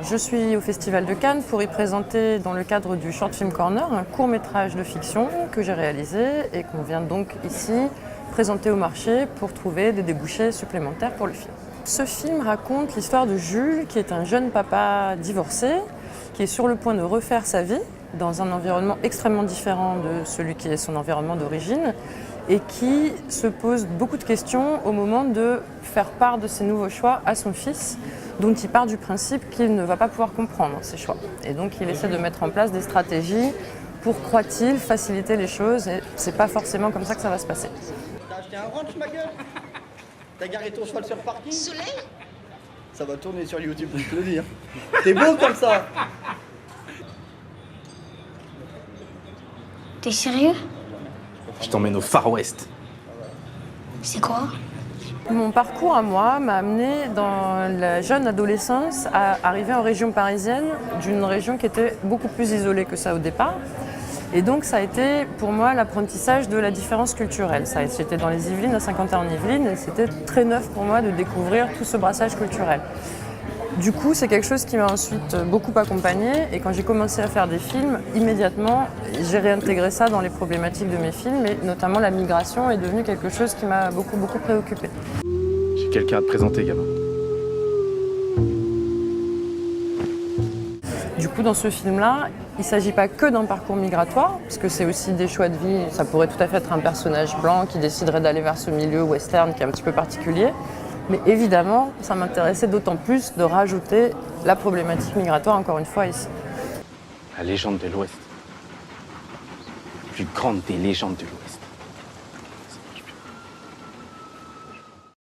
Je suis au Festival de Cannes pour y présenter, dans le cadre du Short Film Corner, un court-métrage de fiction que j'ai réalisé et qu'on vient donc ici présenter au marché pour trouver des débouchés supplémentaires pour le film. Ce film raconte l'histoire de Jules, qui est un jeune papa divorcé, qui est sur le point de refaire sa vie dans un environnement extrêmement différent de celui qui est son environnement d'origine et qui se pose beaucoup de questions au moment de faire part de ses nouveaux choix à son fils, dont il part du principe qu'il ne va pas pouvoir comprendre ses choix. Et donc il essaie de mettre en place des stratégies pour, croit-il, faciliter les choses, et c'est pas forcément comme ça que ça va se passer. T'as acheté un ranch, ma gueule? T'as garé ton cheval sur le parking? Soleil? Ça va tourner sur YouTube, je te le dis. T'es beau comme ça. T'es sérieux? Je t'emmène au Far West. C'est quoi? Mon parcours à moi m'a amené dans la jeune adolescence à arriver en région parisienne, d'une région qui était beaucoup plus isolée que ça au départ. Et donc ça a été pour moi l'apprentissage de la différence culturelle. J'étais dans les Yvelines, à Saint-Quentin-en-Yvelines, et c'était très neuf pour moi de découvrir tout ce brassage culturel. Du coup, c'est quelque chose qui m'a ensuite beaucoup accompagnée, et quand j'ai commencé à faire des films, immédiatement, j'ai réintégré ça dans les problématiques de mes films, et notamment la migration est devenue quelque chose qui m'a beaucoup préoccupée. J'ai quelqu'un à te présenter, gamin. Du coup, dans ce film-là, il ne s'agit pas que d'un parcours migratoire, parce que c'est aussi des choix de vie. Ça pourrait tout à fait être un personnage blanc qui déciderait d'aller vers ce milieu western qui est un petit peu particulier. Mais évidemment, ça m'intéressait d'autant plus de rajouter la problématique migratoire, encore une fois, ici. La légende de l'Ouest. Plus grande des légendes de l'Ouest.